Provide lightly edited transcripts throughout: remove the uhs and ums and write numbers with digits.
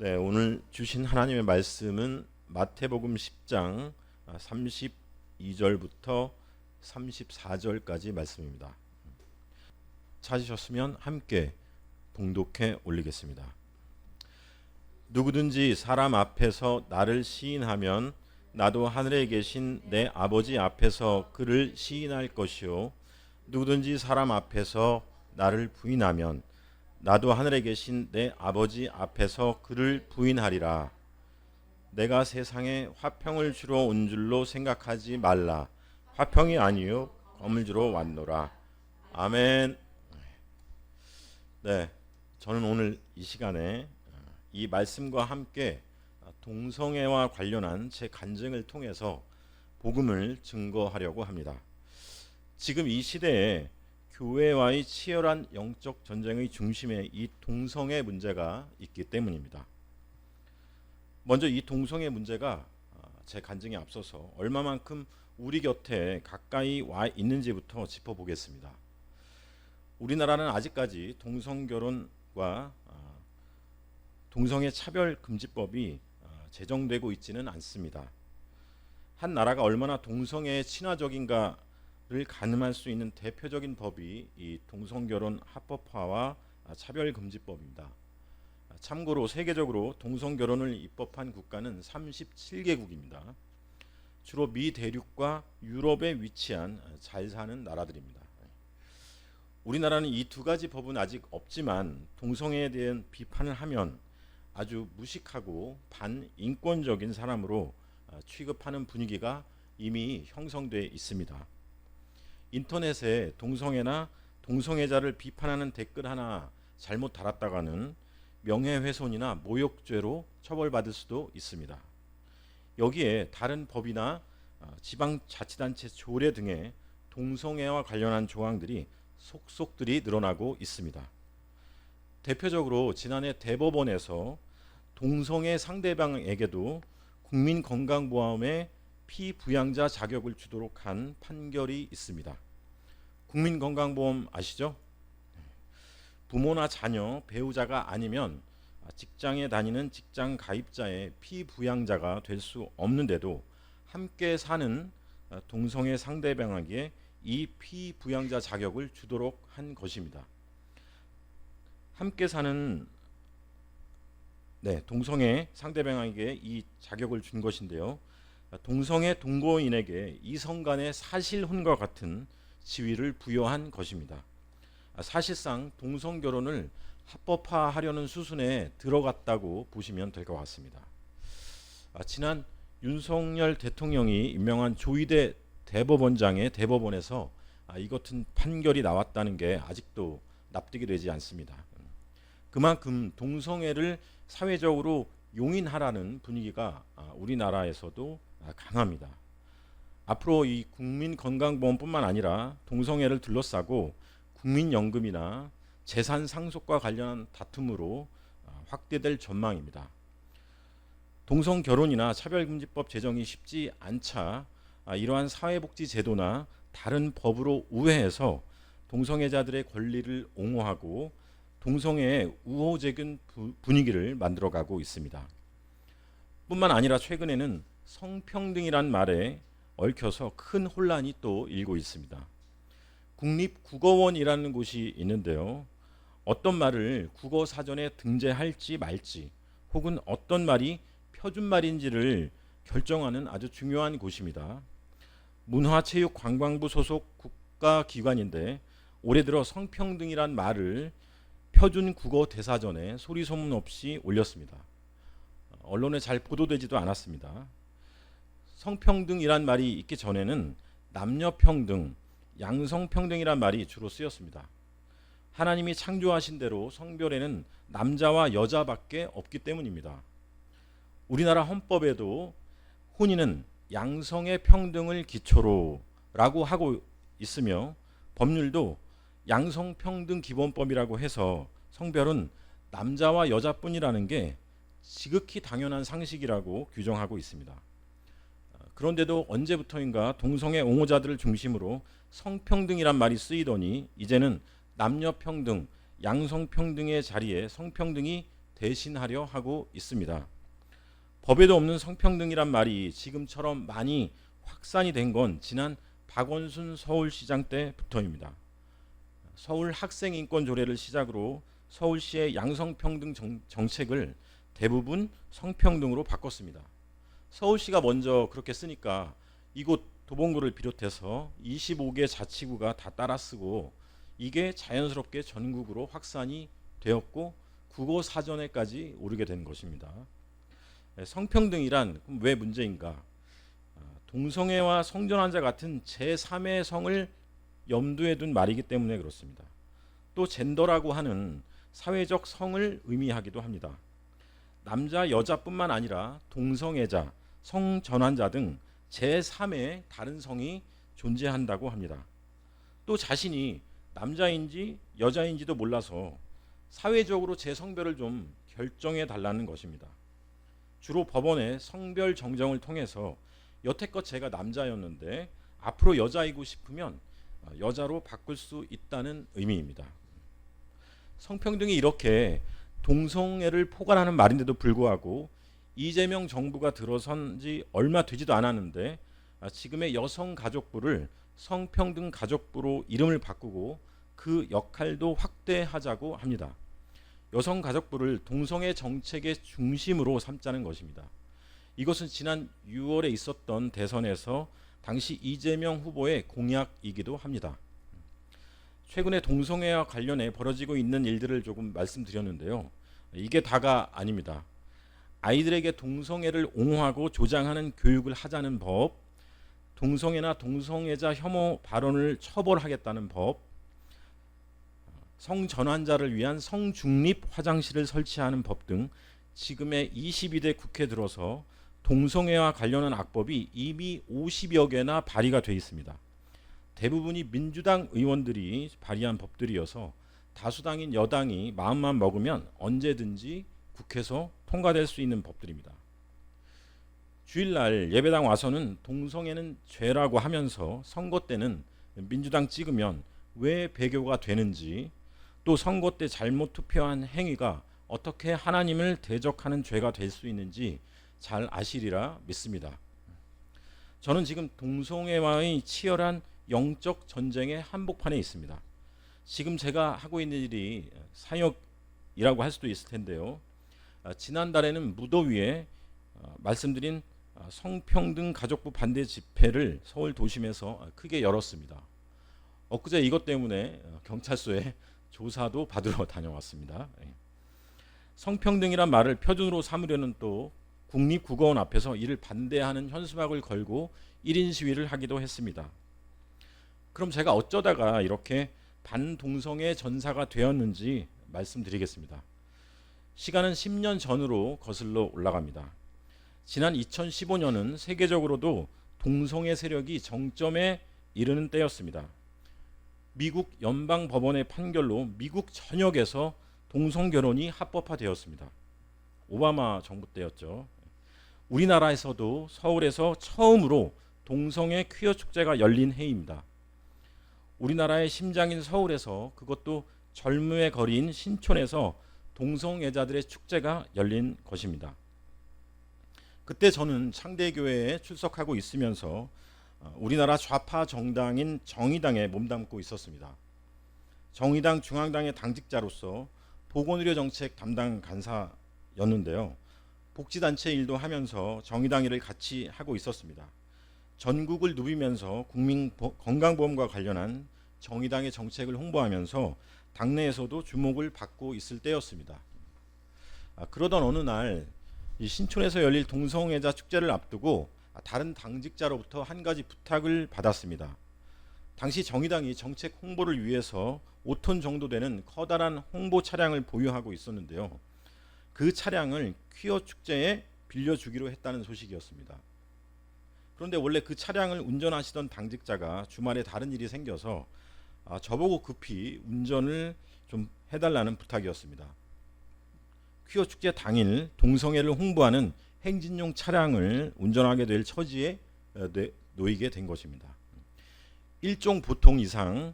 네, 오늘 주신 하나님의 말씀은 마태복음 10장 32절부터 34절까지 말씀입니다. 찾으셨으면 함께 봉독해 올리겠습니다. 누구든지 사람 앞에서 나를 시인하면 나도 하늘에 계신 내 아버지 앞에서 그를 시인할 것이요, 누구든지 사람 앞에서 나를 부인하면 나도 하늘에 계신 내 아버지 앞에서 그를 부인하리라. 내가 세상에 화평을 주러 온 줄로 생각하지 말라. 화평이 아니요 검을 주러 왔노라. 아멘. 네, 저는 오늘 이 시간에 이 말씀과 함께 동성애와 관련한 제 간증을 통해서 복음을 증거하려고 합니다. 지금 이 시대에 교회와의 치열한 영적 전쟁의 중심에 이 동성애 문제가 있기 때문입니다. 먼저 이 동성애 문제가 제 간증에 앞서서 얼마만큼 우리 곁에 가까이 와 있는지부터 짚어보겠습니다. 우리나라는 아직까지 동성결혼과 동성애 차별 금지법이 제정되고 있지는 않습니다. 한 나라가 얼마나 동성애에 친화적인가 를 가늠할 수 있는 대표적인 법이 이 동성결혼 합법화와 차별금지법입니다. 참고로 세계적으로 동성결혼을 입법한 국가는 37개국입니다. 주로 미 대륙과 유럽에 위치한 잘 사는 나라들입니다. 우리나라는 이 두 가지 법은 아직 없지만 동성애에 대한 비판을 하면 아주 무식하고 반인권적인 사람으로 취급하는 분위기가 이미 형성되어 있습니다. 인터넷에 동성애나 동성애자를 비판하는 댓글 하나 잘못 달았다가는 명예훼손이나 모욕죄로 처벌받을 수도 있습니다. 여기에 다른 법이나 지방자치단체 조례 등의 동성애와 관련한 조항들이 속속들이 늘어나고 있습니다. 대표적으로 지난해 대법원에서 동성애 상대방에게도 국민건강보험의 피부양자 자격을 주도록 한 판결이 있습니다. 국민건강보험 아시죠? 부모나 자녀, 배우자가 아니면 직장에 다니는 직장 가입자의 피부양자가 될 수 없는데도 함께 사는 동성애 상대방에게 이 피부양자 자격을 주도록 한 것입니다. 함께 사는 동성애 상대방에게 이 자격을 준 것인데요. 동성애 동거인에게 이성 간의 사실혼과 같은 지위를 부여한 것입니다. 사실상 동성결혼을 합법화하려는 수순에 들어갔다고 보시면 될 것 같습니다. 지난 윤석열 대통령이 임명한 조희대 대법원장의 대법원에서 이 같은 판결이 나왔다는 게 아직도 납득이 되지 않습니다. 그만큼 동성애를 사회적으로 용인하라는 분위기가 우리나라에서도 강합니다. 앞으로 이 국민건강보험뿐만 아니라 동성애를 둘러싸고 국민연금이나 재산 상속과 관련한 다툼으로 확대될 전망입니다. 동성결혼이나 차별금지법 제정이 쉽지 않자 이러한 사회복지 제도나 다른 법으로 우회해서 동성애자들의 권리를 옹호하고 동성애의 우호적인 분위기를 만들어가고 있습니다. 뿐만 아니라 최근에는 성평등이란 말에 얽혀서 큰 혼란이 또 일고 있습니다. 국립국어원이라는 곳이 있는데요. 어떤 말을 국어사전에 등재할지 말지 혹은 어떤 말이 표준말인지를 결정하는 아주 중요한 곳입니다. 문화체육관광부 소속 국가기관인데 올해 들어 성평등이란 말을 표준국어 대사전에 소리소문 없이 올렸습니다. 언론에 잘 보도되지도 않았습니다. 성평등이란 말이 있기 전에는 남녀평등, 양성평등이란 말이 주로 쓰였습니다. 하나님이 창조하신 대로 성별에는 남자와 여자밖에 없기 때문입니다. 우리나라 헌법에도 혼인은 양성의 평등을 기초로 라고 하고 있으며 법률도 양성평등기본법이라고 해서 성별은 남자와 여자뿐이라는 게 지극히 당연한 상식이라고 규정하고 있습니다. 그런데도 언제부터인가 동성애 옹호자들을 중심으로 성평등이란 말이 쓰이더니 이제는 남녀평등, 양성평등의 자리에 성평등이 대신하려 하고 있습니다. 법에도 없는 성평등이란 말이 지금처럼 많이 확산이 된 건 지난 박원순 서울시장 때부터입니다. 서울 학생인권 조례를 시작으로 서울시의 양성평등 정책을 대부분 성평등으로 바꿨습니다. 서울시가 먼저 그렇게 쓰니까 이곳 도봉구를 비롯해서 25개 자치구가 다 따라쓰고 이게 자연스럽게 전국으로 확산이 되었고 국어 사전에까지 오르게 된 것입니다. 성평등이란 왜 문제인가? 동성애와 성전환자 같은 제3의 성을 염두에 둔 말이기 때문에 그렇습니다. 또 젠더라고 하는 사회적 성을 의미하기도 합니다. 남자 여자뿐만 아니라 동성애자, 성전환자 등 제3의 다른 성이 존재한다고 합니다. 또 자신이 남자인지 여자인지도 몰라서 사회적으로 제 성별을 좀 결정해 달라는 것입니다. 주로 법원의 성별 정정을 통해서 여태껏 제가 남자였는데 앞으로 여자이고 싶으면 여자로 바꿀 수 있다는 의미입니다. 성평등이 이렇게 동성애를 포괄하는 말인데도 불구하고 이재명 정부가 들어선 지 얼마 되지도 않았는데 지금의 여성가족부를 성평등 가족부로 이름을 바꾸고 그 역할도 확대하자고 합니다. 여성가족부를 동성애 정책의 중심으로 삼자는 것입니다. 이것은 지난 6월에 있었던 대선에서 당시 이재명 후보의 공약이기도 합니다. 최근에 동성애와 관련해 벌어지고 있는 일들을 조금 말씀드렸는데요. 이게 다가 아닙니다. 아이들에게 동성애를 옹호하고 조장하는 교육을 하자는 법, 동성애나 동성애자 혐오 발언을 처벌하겠다는 법, 성전환자를 위한 성중립 화장실을 설치하는 법 등 지금의 22대 국회 들어서 동성애와 관련한 악법이 이미 50여 개나 발의가 돼 있습니다. 대부분이 민주당 의원들이 발의한 법들이어서 다수당인 여당이 마음만 먹으면 언제든지 국회에서 통과될 수 있는 법들입니다. 주일날 예배당 와서는 동성애는 죄라고 하면서 선거 때는 민주당 찍으면 왜 배교가 되는지, 또 선거 때 잘못 투표한 행위가 어떻게 하나님을 대적하는 죄가 될 수 있는지 잘 아시리라 믿습니다. 저는 지금 동성애와의 치열한 영적 전쟁의 한복판에 있습니다. 지금 제가 하고 있는 일이 사역이라고 할 수도 있을 텐데요. 지난달에는 무더위에 말씀드린 성평등 가족부 반대 집회를 서울 도심에서 크게 열었습니다. 엊그제 이것 때문에 경찰서에 조사도 받으러 다녀왔습니다. 성평등이란 말을 표준으로 삼으려는 또 국립국어원 앞에서 이를 반대하는 현수막을 걸고 1인 시위를 하기도 했습니다. 그럼 제가 어쩌다가 이렇게 반동성애 전사가 되었는지 말씀드리겠습니다. 시간은 10년 전으로 거슬러 올라갑니다. 지난 2015년은 세계적으로도 동성애 세력이 정점에 이르는 때였습니다. 미국 연방법원의 판결로 미국 전역에서 동성결혼이 합법화되었습니다. 오바마 정부 때였죠. 우리나라에서도 서울에서 처음으로 동성애 퀴어 축제가 열린 해입니다. 우리나라의 심장인 서울에서, 그것도 젊음의 거리인 신촌에서 동성애자들의 축제가 열린 것입니다. 그때 저는 창대교회에 출석하고 있으면서 우리나라 좌파 정당인 정의당에 몸담고 있었습니다. 정의당 중앙당의 당직자로서 보건의료 정책 담당 간사였는데요. 복지단체 일도 하면서 정의당 일을 같이 하고 있었습니다. 전국을 누비면서 국민건강보험과 관련한 정의당의 정책을 홍보하면서 당내에서도 주목을 받고 있을 때였습니다. 그러던 어느 날 이 신촌에서 열릴 동성애자 축제를 앞두고 다른 당직자로부터 한 가지 부탁을 받았습니다. 당시 정의당이 정책 홍보를 위해서 5톤 정도 되는 커다란 홍보 차량을 보유하고 있었는데요. 그 차량을 퀴어 축제에 빌려주기로 했다는 소식이었습니다. 그런데 원래 그 차량을 운전하시던 당직자가 주말에 다른 일이 생겨서 저보고 급히 운전을 좀 해달라는 부탁이었습니다. 퀴어 축제 당일 동성애를 홍보하는 행진용 차량을 운전하게 될 처지에 놓이게 된 것입니다. 일종 보통 이상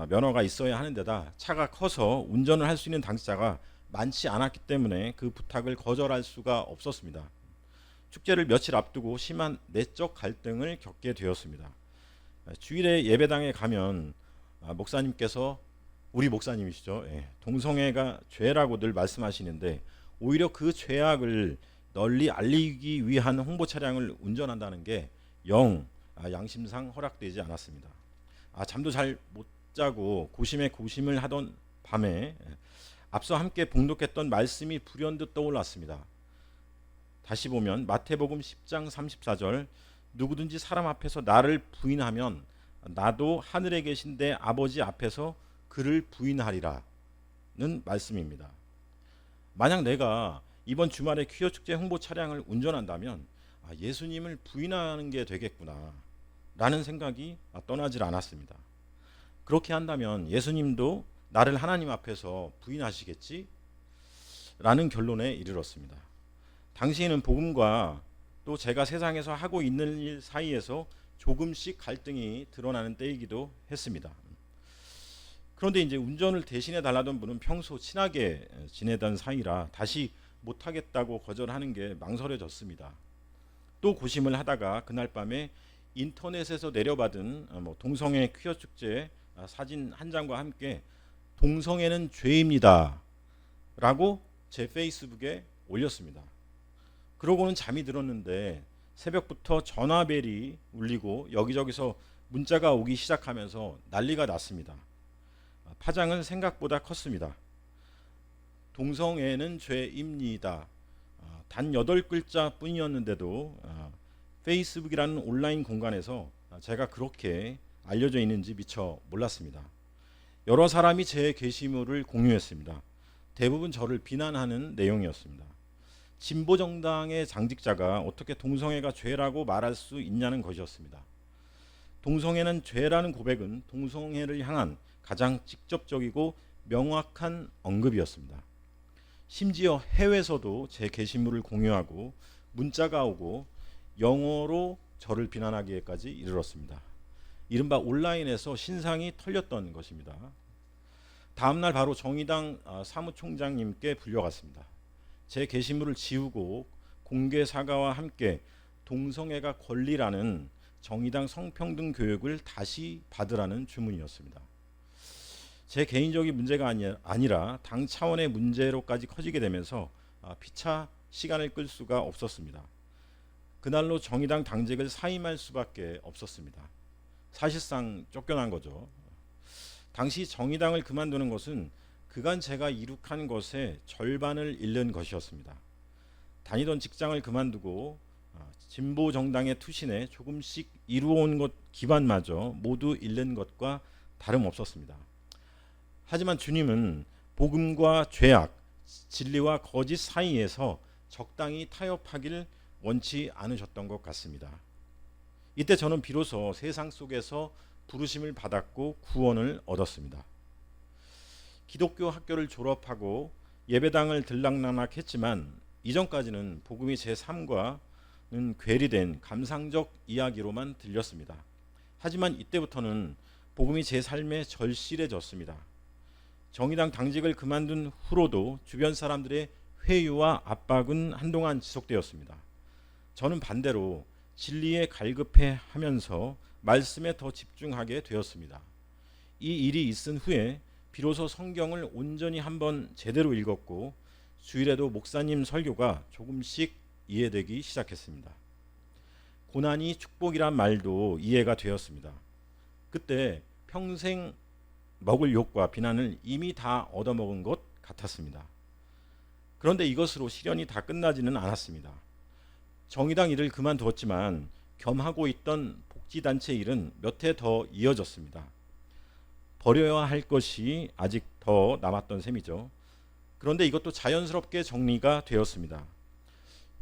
면허가 있어야 하는 데다 차가 커서 운전을 할 수 있는 당직자가 많지 않았기 때문에 그 부탁을 거절할 수가 없었습니다. 축제를 며칠 앞두고 심한 내적 갈등을 겪게 되었습니다. 주일에 예배당에 가면 목사님께서, 우리 목사님이시죠, 동성애가 죄라고 늘 말씀하시는데 오히려 그 죄악을 널리 알리기 위한 홍보 차량을 운전한다는 게 영 양심상 허락되지 않았습니다. 잠도 잘 못 자고 고심에 고심을 하던 밤에 앞서 함께 봉독했던 말씀이 불현듯 떠올랐습니다. 다시 보면 마태복음 10장 34절, 누구든지 사람 앞에서 나를 부인하면 나도 하늘에 계신 내 아버지 앞에서 그를 부인하리라는 말씀입니다. 만약 내가 이번 주말에 퀴어 축제 홍보 차량을 운전한다면 예수님을 부인하는 게 되겠구나 라는 생각이 떠나질 않았습니다. 그렇게 한다면 예수님도 나를 하나님 앞에서 부인하시겠지? 라는 결론에 이르렀습니다. 당시에는 복음과 또 제가 세상에서 하고 있는 일 사이에서 조금씩 갈등이 드러나는 때이기도 했습니다. 그런데 이제 운전을 대신해 달라던 분은 평소 친하게 지내던 사이라 다시 못하겠다고 거절하는 게 망설여졌습니다. 또 고심을 하다가 그날 밤에 인터넷에서 내려받은 동성애 퀴어 축제 사진 한 장과 함께 동성애는 죄입니다 라고 제 페이스북에 올렸습니다. 그러고는 잠이 들었는데 새벽부터 전화벨이 울리고 여기저기서 문자가 오기 시작하면서 난리가 났습니다. 파장은 생각보다 컸습니다. 동성애는 죄입니다. 단 8글자 뿐이었는데도 페이스북이라는 온라인 공간에서 제가 그렇게 알려져 있는지 미처 몰랐습니다. 여러 사람이 제 게시물을 공유했습니다. 대부분 저를 비난하는 내용이었습니다. 진보 정당의 당직자가 어떻게 동성애가 죄라고 말할 수 있냐는 것이었습니다. 동성애는 죄라는 고백은 동성애를 향한 가장 직접적이고 명확한 언급이었습니다. 심지어 해외에서도 제 게시물을 공유하고 문자가 오고 영어로 저를 비난하기까지 이르렀습니다. 이른바 온라인에서 신상이 털렸던 것입니다. 다음날 바로 정의당 사무총장님께 불려갔습니다. 제 게시물을 지우고 공개 사과와 함께 동성애가 권리라는 정의당 성평등 교육을 다시 받으라는 주문이었습니다. 제 개인적인 문제가 아니라 당 차원의 문제로까지 커지게 되면서 피차 시간을 끌 수가 없었습니다. 그날로 정의당 당직을 사임할 수밖에 없었습니다. 사실상 쫓겨난 거죠. 당시 정의당을 그만두는 것은 그간 제가 이룩한 것의 절반을 잃는 것이었습니다. 다니던 직장을 그만두고 진보 정당에 투신해 조금씩 이루어온 것 기반마저 모두 잃는 것과 다름없었습니다. 하지만 주님은 복음과 죄악, 진리와 거짓 사이에서 적당히 타협하길 원치 않으셨던 것 같습니다. 이때 저는 비로소 세상 속에서 부르심을 받았고 구원을 얻었습니다. 기독교 학교를 졸업하고 예배당을 들락날락했지만 이전까지는 복음이 제 삶과는 괴리된 감상적 이야기로만 들렸습니다. 하지만 이때부터는 복음이 제 삶에 절실해졌습니다. 정의당 당직을 그만둔 후로도 주변 사람들의 회유와 압박은 한동안 지속되었습니다. 저는 반대로 진리에 갈급해하면서 말씀에 더 집중하게 되었습니다. 이 일이 있은 후에 비로소 성경을 온전히 한번 제대로 읽었고 주일에도 목사님 설교가 조금씩 이해되기 시작했습니다. 고난이 축복이란 말도 이해가 되었습니다. 그때 평생 먹을 욕과 비난을 이미 다 얻어먹은 것 같았습니다. 그런데 이것으로 시련이 다 끝나지는 않았습니다. 정의당 일을 그만두었지만 겸하고 있던 복지단체 일은 몇 해 더 이어졌습니다. 버려야 할 것이 아직 더 남았던 셈이죠. 그런데 이것도 자연스럽게 정리가 되었습니다.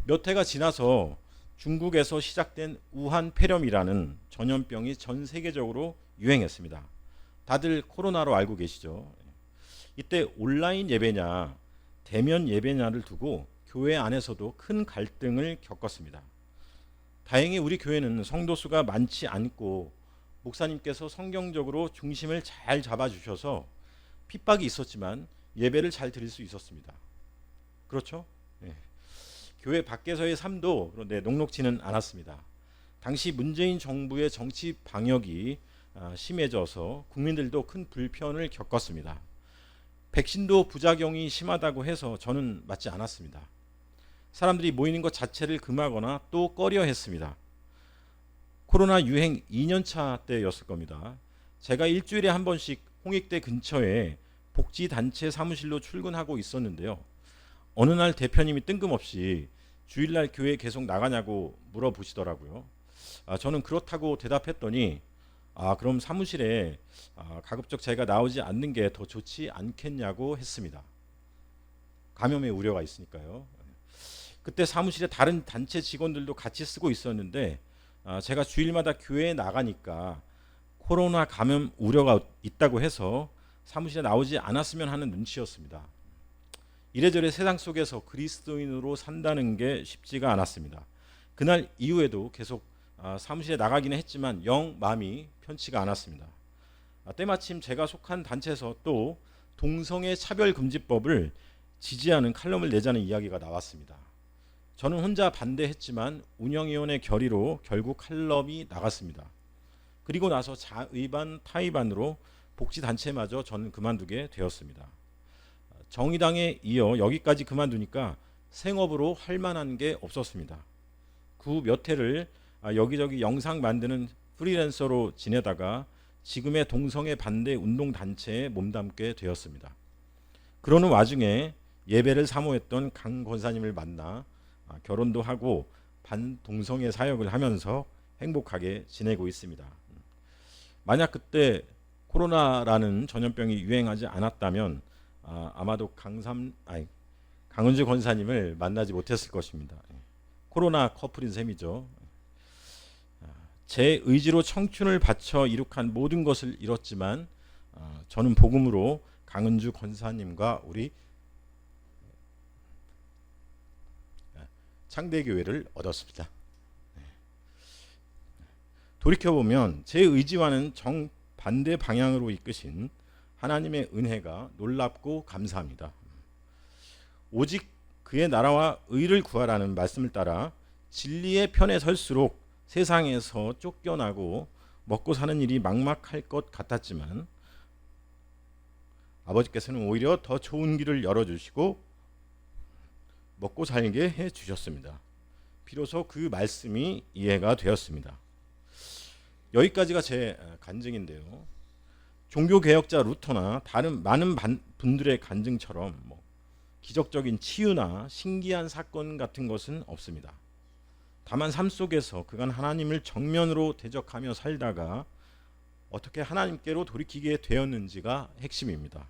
몇 해가 지나서 중국에서 시작된 우한 폐렴이라는 전염병이 전 세계적으로 유행했습니다. 다들 코로나로 알고 계시죠? 이때 온라인 예배냐 대면 예배냐를 두고 교회 안에서도 큰 갈등을 겪었습니다. 다행히 우리 교회는 성도 수가 많지 않고 목사님께서 성경적으로 중심을 잘 잡아주셔서 핍박이 있었지만 예배를 잘 드릴 수 있었습니다. 그렇죠? 예. 교회 밖에서의 삶도 그런데 녹록지는 않았습니다. 당시 문재인 정부의 정치 방역이 심해져서 국민들도 큰 불편을 겪었습니다. 백신도 부작용이 심하다고 해서 저는 맞지 않았습니다. 사람들이 모이는 것 자체를 금하거나 또 꺼려 했습니다. 코로나 유행 2년차 때였을 겁니다. 제가 일주일에 한 번씩 홍익대 근처에 복지단체 사무실로 출근하고 있었는데요. 어느 날 대표님이 뜬금없이 주일날 교회 계속 나가냐고 물어보시더라고요. 저는 그렇다고 대답했더니 그럼 사무실에 가급적 제가 나오지 않는 게 더 좋지 않겠냐고 했습니다. 감염의 우려가 있으니까요. 그때 사무실에 다른 단체 직원들도 같이 쓰고 있었는데 제가 주일마다 교회에 나가니까 코로나 감염 우려가 있다고 해서 사무실에 나오지 않았으면 하는 눈치였습니다. 이래저래 세상 속에서 그리스도인으로 산다는 게 쉽지가 않았습니다. 그날 이후에도 계속 사무실에 나가기는 했지만 영 마음이 편치가 않았습니다. 때마침 제가 속한 단체에서 또 동성애 차별금지법을 지지하는 칼럼을 내자는 이야기가 나왔습니다. 저는 혼자 반대했지만 운영위원회 결의로 결국 칼럼이 나갔습니다. 그리고 나서 자의반 타의반으로 복지단체마저 저는 그만두게 되었습니다. 정의당에 이어 여기까지 그만두니까 생업으로 할 만한 게 없었습니다. 그 몇 해를 여기저기 영상 만드는 프리랜서로 지내다가 지금의 동성애 반대 운동단체에 몸담게 되었습니다. 그러는 와중에 예배를 사모했던 강 권사님을 만나 결혼도 하고 반동성애 사역을 하면서 행복하게 지내고 있습니다. 만약 그때 코로나라는 전염병이 유행하지 않았다면 아마도 강은주 권사님을 만나지 못했을 것입니다. 코로나 커플인 셈이죠. 제 의지로 청춘을 바쳐 이룩한 모든 것을 잃었지만 저는 복음으로 강은주 권사님과 우리 창대교회를 얻었습니다. 돌이켜보면 제 의지와는 정반대 방향으로 이끄신 하나님의 은혜가 놀랍고 감사합니다. 오직 그의 나라와 의를 구하라는 말씀을 따라 진리의 편에 설수록 세상에서 쫓겨나고 먹고 사는 일이 막막할 것 같았지만 아버지께서는 오히려 더 좋은 길을 열어주시고 먹고 살게 해주셨습니다. 비로소 그 말씀이 이해가 되었습니다. 여기까지가 제 간증인데요. 종교개혁자 루터나 다른 많은 분들의 간증처럼 기적적인 치유나 신기한 사건 같은 것은 없습니다. 다만 삶 속에서 그간 하나님을 정면으로 대적하며 살다가 어떻게 하나님께로 돌이키게 되었는지가 핵심입니다.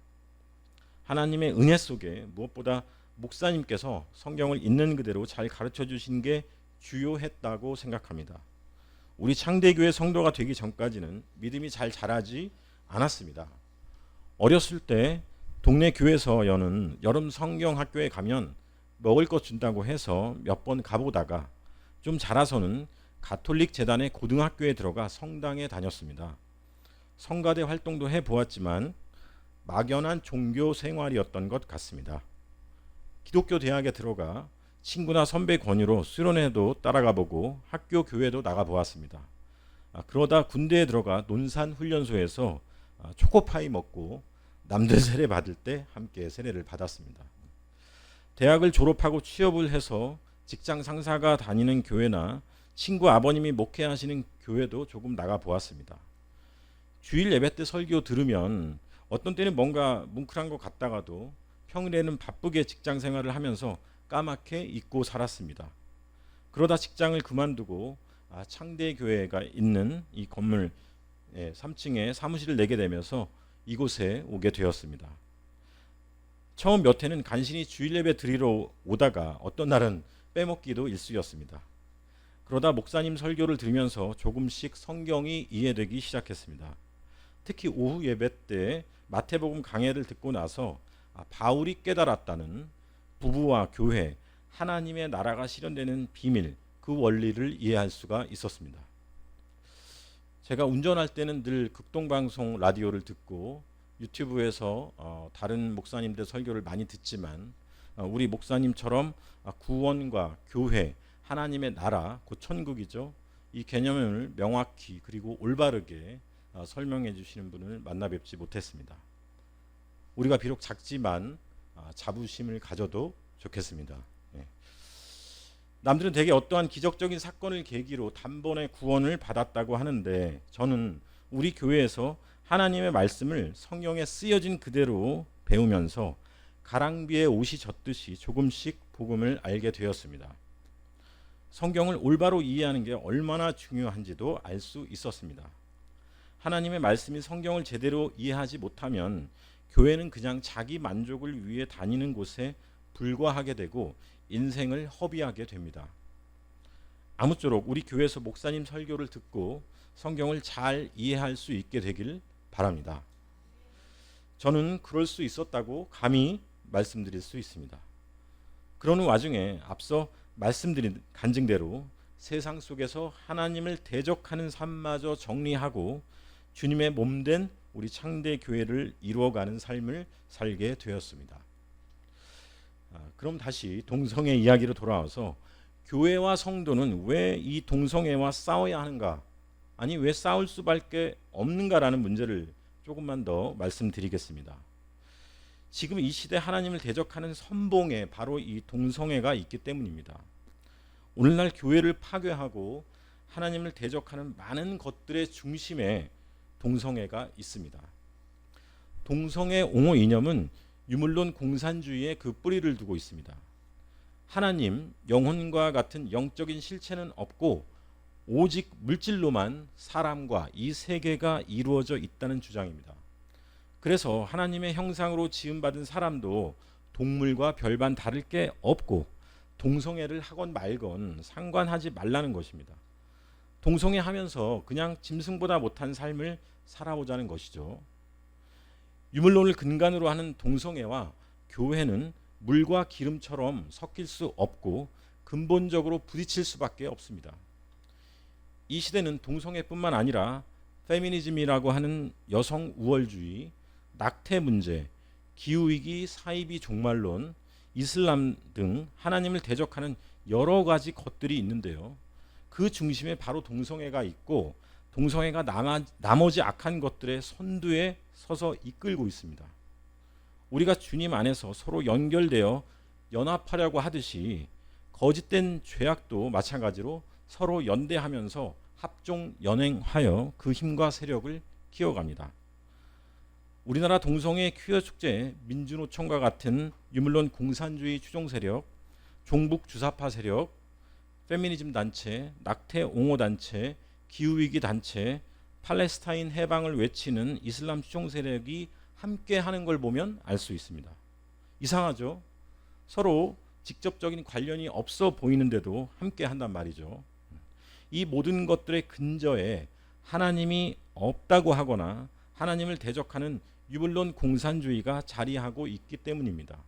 하나님의 은혜 속에 무엇보다 목사님께서 성경을 있는 그대로 잘 가르쳐 주신 게 주요했다고 생각합니다. 우리 창대교회 성도가 되기 전까지는 믿음이 잘 자라지 않았습니다. 어렸을 때 동네 교회에서 여는 여름 성경 학교에 가면 먹을 것 준다고 해서 몇 번 가보다가 좀 자라서는 가톨릭 재단의 고등학교에 들어가 성당에 다녔습니다. 성가대 활동도 해보았지만 막연한 종교 생활이었던 것 같습니다. 기독교 대학에 들어가 친구나 선배 권유로 수련회도 따라가 보고 학교 교회도 나가 보았습니다. 그러다 군대에 들어가 논산 훈련소에서 초코파이 먹고 남들 세례 받을 때 함께 세례를 받았습니다. 대학을 졸업하고 취업을 해서 직장 상사가 다니는 교회나 친구 아버님이 목회하시는 교회도 조금 나가 보았습니다. 주일 예배 때 설교 들으면 어떤 때는 뭔가 뭉클한 것 같다가도 평일에는 바쁘게 직장 생활을 하면서 까맣게 잊고 살았습니다. 그러다 직장을 그만두고 창대교회가 있는 이 건물 3층에 사무실을 내게 되면서 이곳에 오게 되었습니다. 처음 몇 해는 간신히 주일 예배 드리러 오다가 어떤 날은 빼먹기도 일쑤였습니다. 그러다 목사님 설교를 들으면서 조금씩 성경이 이해되기 시작했습니다. 특히 오후 예배 때 마태복음 강해를 듣고 나서 바울이 깨달았다는 부부와 교회, 하나님의 나라가 실현되는 비밀, 그 원리를 이해할 수가 있었습니다. 제가 운전할 때는 늘 극동방송 라디오를 듣고 유튜브에서 다른 목사님들 설교를 많이 듣지만 우리 목사님처럼 구원과 교회, 하나님의 나라, 곧 천국이죠. 이 개념을 명확히 그리고 올바르게 설명해 주시는 분을 만나 뵙지 못했습니다. 우리가 비록 작지만 자부심을 가져도 좋겠습니다. 예. 남들은 대개 어떠한 기적적인 사건을 계기로 단번에 구원을 받았다고 하는데 저는 우리 교회에서 하나님의 말씀을 성경에 쓰여진 그대로 배우면서 가랑비에 옷이 젖듯이 조금씩 복음을 알게 되었습니다. 성경을 올바로 이해하는 게 얼마나 중요한지도 알 수 있었습니다. 하나님의 말씀이 성경을 제대로 이해하지 못하면 교회는 그냥 자기 만족을 위해 다니는 곳에 불과하게 되고 인생을 허비하게 됩니다. 아무쪼록 우리 교회에서 목사님 설교를 듣고 성경을 잘 이해할 수 있게 되길 바랍니다. 저는 그럴 수 있었다고 감히 말씀드릴 수 있습니다. 그러는 와중에 앞서 말씀드린 간증대로 세상 속에서 하나님을 대적하는 삶마저 정리하고 주님의 몸된 우리 창대 교회를 이루어가는 삶을 살게 되었습니다. 그럼 다시 동성애 이야기로 돌아와서 교회와 성도는 왜 이 동성애와 싸워야 하는가? 아니 왜 싸울 수밖에 없는가라는 문제를 조금만 더 말씀드리겠습니다. 지금 이 시대 하나님을 대적하는 선봉에 바로 이 동성애가 있기 때문입니다. 오늘날 교회를 파괴하고 하나님을 대적하는 많은 것들의 중심에 동성애가 있습니다. 동성애 옹호 이념은 유물론 공산주의의 그 뿌리를 두고 있습니다. 하나님, 영혼과 같은 영적인 실체는 없고 오직 물질로만 사람과 이 세계가 이루어져 있다는 주장입니다. 그래서 하나님의 형상으로 지음받은 사람도 동물과 별반 다를 게 없고 동성애를 하건 말건 상관하지 말라는 것입니다. 동성애 하면서 그냥 짐승보다 못한 삶을 살아보자는 것이죠. 유물론을 근간으로 하는 동성애와 교회는 물과 기름처럼 섞일 수 없고 근본적으로 부딪힐 수밖에 없습니다. 이 시대는 동성애뿐만 아니라 페미니즘이라고 하는 여성 우월주의, 낙태 문제, 기후위기, 사이비 종말론, 이슬람 등 하나님을 대적하는 여러 가지 것들이 있는데요. 그 중심에 바로 동성애가 있고 동성애가 나머지 악한 것들의 선두에 서서 이끌고 있습니다. 우리가 주님 안에서 서로 연결되어 연합하려고 하듯이 거짓된 죄악도 마찬가지로 서로 연대하면서 합종 연행하여 그 힘과 세력을 키워갑니다. 우리나라 동성애 퀴어 축제, 민주노총과 같은 유물론 공산주의 추종 세력, 종북 주사파 세력, 페미니즘 단체, 낙태 옹호 단체, 기후위기 단체, 팔레스타인 해방을 외치는 이슬람 추종 세력이 함께 하는 걸 보면 알 수 있습니다. 이상하죠? 서로 직접적인 관련이 없어 보이는데도 함께 한단 말이죠. 이 모든 것들의 근저에 하나님이 없다고 하거나 하나님을 대적하는 유물론 공산주의가 자리하고 있기 때문입니다.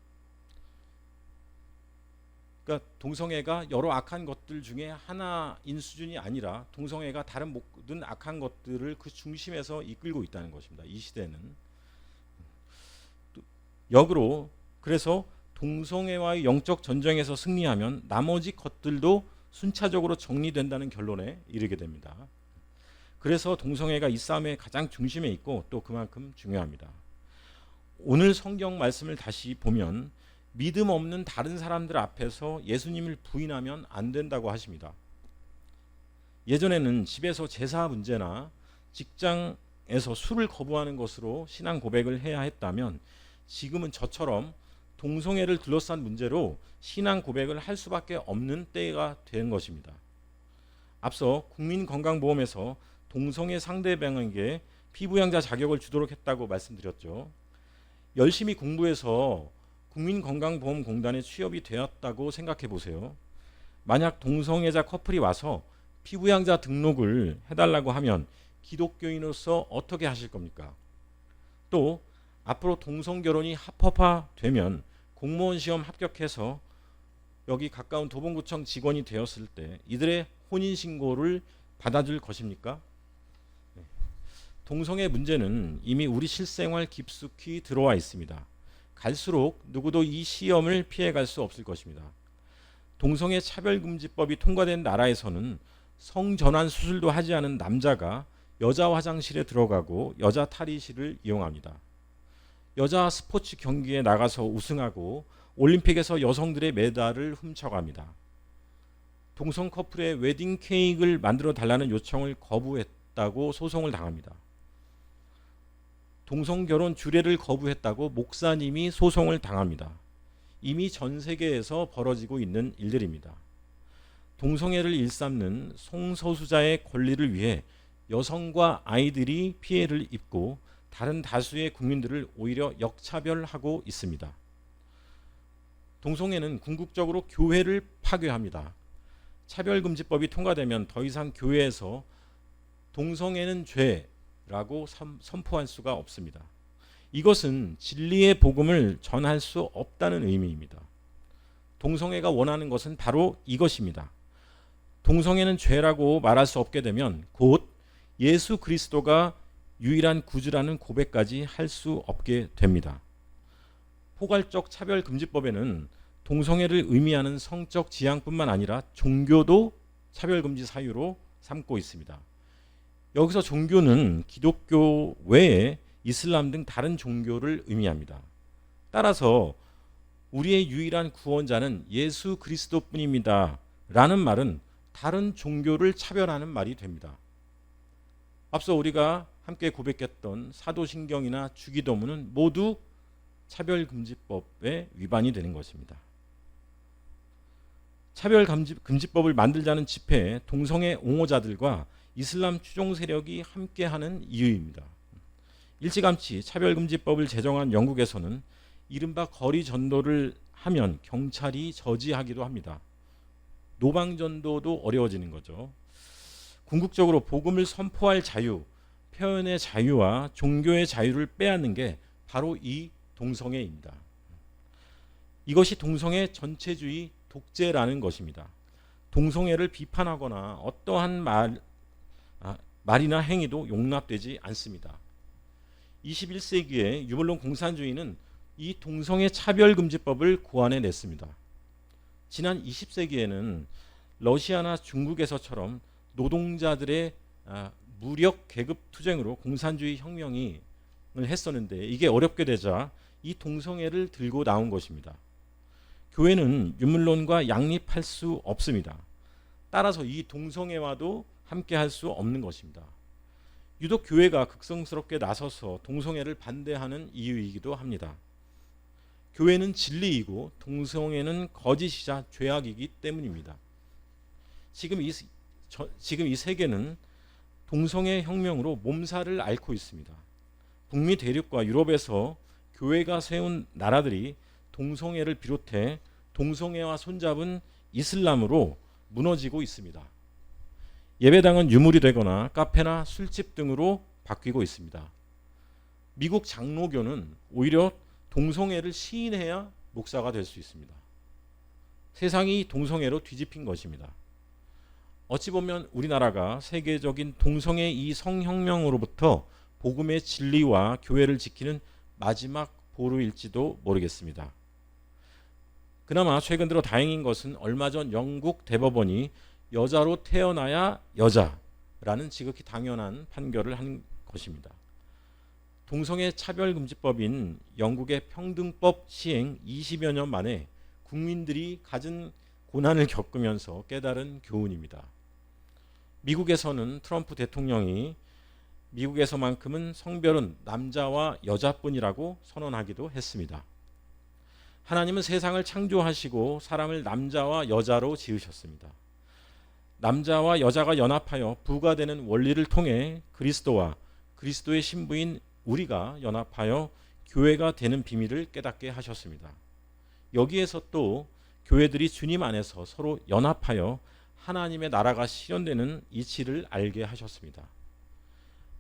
그러니까 동성애가 여러 악한 것들 중에 하나인 수준이 아니라 동성애가 다른 모든 악한 것들을 그 중심에서 이끌고 있다는 것입니다. 이 시대는. 역으로 그래서 동성애와의 영적 전쟁에서 승리하면 나머지 것들도 순차적으로 정리된다는 결론에 이르게 됩니다. 그래서 동성애가 이 싸움의 가장 중심에 있고 또 그만큼 중요합니다. 오늘 성경 말씀을 다시 보면 믿음 없는 다른 사람들 앞에서 예수님을 부인하면 안 된다고 하십니다. 예전에는 집에서 제사 문제나 직장에서 술을 거부하는 것으로 신앙 고백을 해야 했다면 지금은 저처럼 동성애를 둘러싼 문제로 신앙 고백을 할 수밖에 없는 때가 된 것입니다. 앞서 국민건강보험에서 동성애 상대방에게 피부양자 자격을 주도록 했다고 말씀드렸죠. 열심히 공부해서 국민건강보험공단에 취업이 되었다고 생각해 보세요. 만약 동성애자 커플이 와서 피부양자 등록을 해달라고 하면 기독교인으로서 어떻게 하실 겁니까? 또 앞으로 동성결혼이 합법화되면 공무원 시험 합격해서 여기 가까운 도봉구청 직원이 되었을 때 이들의 혼인신고를 받아줄 것입니까? 동성애 문제는 이미 우리 실생활 깊숙이 들어와 있습니다. 갈수록 누구도 이 시험을 피해갈 수 없을 것입니다. 동성애 차별금지법이 통과된 나라에서는 성전환 수술도 하지 않은 남자가 여자 화장실에 들어가고 여자 탈의실을 이용합니다. 여자 스포츠 경기에 나가서 우승하고 올림픽에서 여성들의 메달을 훔쳐갑니다. 동성 커플의 웨딩 케이크를 만들어 달라는 요청을 거부했다고 소송을 당합니다. 동성 결혼 주례를 거부했다고 목사님이 소송을 당합니다. 이미 전 세계에서 벌어지고 있는 일들입니다. 동성애를 일삼는 성소수자의 권리를 위해 여성과 아이들이 피해를 입고 다른 다수의 국민들을 오히려 역차별하고 있습니다. 동성애는 궁극적으로 교회를 파괴합니다. 차별금지법이 통과되면 더 이상 교회에서 동성애는 죄라고 선포할 수가 없습니다. 이것은 진리의 복음을 전할 수 없다는 의미입니다. 동성애가 원하는 것은 바로 이것입니다. 동성애는 죄라고 말할 수 없게 되면 곧 예수 그리스도가 유일한 구주라는 고백까지 할 수 없게 됩니다. 포괄적 차별금지법에는 동성애를 의미하는 성적 지향뿐만 아니라 종교도 차별금지 사유로 삼고 있습니다. 여기서 종교는 기독교 외에 이슬람 등 다른 종교를 의미합니다. 따라서 우리의 유일한 구원자는 예수 그리스도뿐입니다 라는 말은 다른 종교를 차별하는 말이 됩니다. 앞서 우리가 함께 고백했던 사도신경이나 주기도문은 모두 차별금지법에 위반이 되는 것입니다. 차별금지법을 만들자는 집회에 동성애 옹호자들과 이슬람 추종 세력이 함께하는 이유입니다. 일찌감치 차별금지법을 제정한 영국에서는 이른바 거리 전도를 하면 경찰이 저지하기도 합니다. 노방전도도 어려워지는 거죠. 궁극적으로 복음을 선포할 자유, 표현의 자유와 종교의 자유를 빼앗는 게 바로 이 동성애입니다. 이것이 동성애 전체주의 독재라는 것입니다. 동성애를 비판하거나 어떠한 말이나 행위도 용납되지 않습니다. 21세기의 유물론 공산주의는 이 동성애 차별금지법을 고안해냈습니다. 지난 20세기에는 러시아나 중국에서처럼 노동자들의 무력 계급 투쟁으로 공산주의 혁명을 했었는데 이게 어렵게 되자 이 동성애를 들고 나온 것입니다. 교회는 유물론과 양립할 수 없습니다. 따라서 이 동성애와도 함께 할 수 없는 것입니다. 유독 교회가 극성스럽게 나서서 동성애를 반대하는 이유이기도 합니다. 교회는 진리이고 동성애는 거짓이자 죄악이기 때문입니다. 지금 이 세계는 동성애 혁명으로 몸살을 앓고 있습니다. 북미 대륙과 유럽에서 교회가 세운 나라들이 동성애를 비롯해 동성애와 손잡은 이슬람으로 무너지고 있습니다. 예배당은 유물이 되거나 카페나 술집 등으로 바뀌고 있습니다. 미국 장로교는 오히려 동성애를 시인해야 목사가 될 수 있습니다. 세상이 동성애로 뒤집힌 것입니다. 어찌 보면 우리나라가 세계적인 동성애 이 성혁명으로부터 복음의 진리와 교회를 지키는 마지막 보루일지도 모르겠습니다. 그나마 최근 들어 다행인 것은 얼마 전 영국 대법원이 여자로 태어나야 여자라는 지극히 당연한 판결을 한 것입니다. 동성애 차별금지법인 영국의 평등법 시행 20여 년 만에 국민들이 가진 고난을 겪으면서 깨달은 교훈입니다. 미국에서는 트럼프 대통령이 미국에서만큼은 성별은 남자와 여자뿐이라고 선언하기도 했습니다. 하나님은 세상을 창조하시고 사람을 남자와 여자로 지으셨습니다. 남자와 여자가 연합하여 부가 되는 원리를 통해 그리스도와 그리스도의 신부인 우리가 연합하여 교회가 되는 비밀을 깨닫게 하셨습니다. 여기에서 또 교회들이 주님 안에서 서로 연합하여 하나님의 나라가 실현되는 이치를 알게 하셨습니다.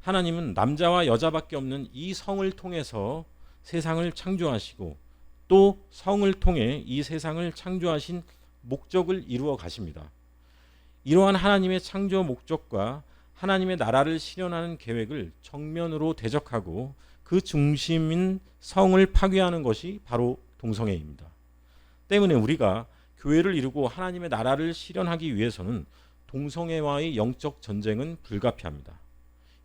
하나님은 남자와 여자밖에 없는 이 성을 통해서 세상을 창조하시고 또 성을 통해 이 세상을 창조하신 목적을 이루어 가십니다. 이러한 하나님의 창조 목적과 하나님의 나라를 실현하는 계획을 정면으로 대적하고 그 중심인 성을 파괴하는 것이 바로 동성애입니다. 때문에 우리가 교회를 이루고 하나님의 나라를 실현하기 위해서는 동성애와의 영적 전쟁은 불가피합니다.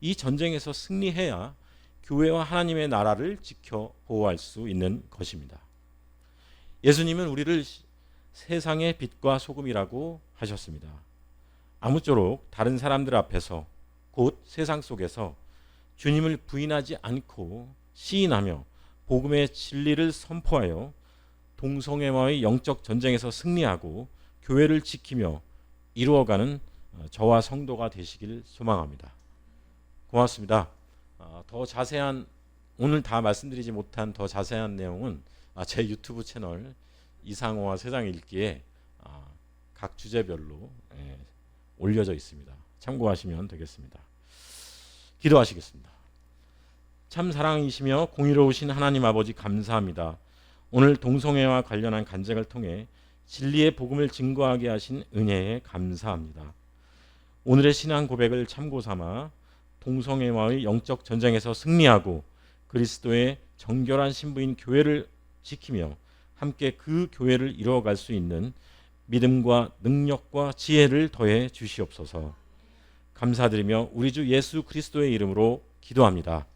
이 전쟁에서 승리해야 교회와 하나님의 나라를 지켜 보호할 수 있는 것입니다. 예수님은 우리를 세상의 빛과 소금이라고 하셨습니다. 아무쪼록 다른 사람들 앞에서 곧 세상 속에서 주님을 부인하지 않고 시인하며 복음의 진리를 선포하여 동성애와의 영적 전쟁에서 승리하고 교회를 지키며 이루어가는 저와 성도가 되시길 소망합니다. 고맙습니다. 더 자세한 오늘 다 말씀드리지 못한 더 자세한 내용은 제 유튜브 채널 이상호와 세상 읽기에 각 주제별로 올려져 있습니다. 참고하시면 되겠습니다. 기도하시겠습니다. 참 사랑이시며 공의로우신 하나님 아버지 감사합니다. 오늘 동성애와 관련한 간증을 통해 진리의 복음을 증거하게 하신 은혜에 감사합니다. 오늘의 신앙 고백을 참고 삼아 동성애와의 영적 전쟁에서 승리하고 그리스도의 정결한 신부인 교회를 지키며 함께 그 교회를 이루어갈 수 있는 믿음과 능력과 지혜를 더해 주시옵소서. 감사드리며 우리 주 예수 그리스도의 이름으로 기도합니다.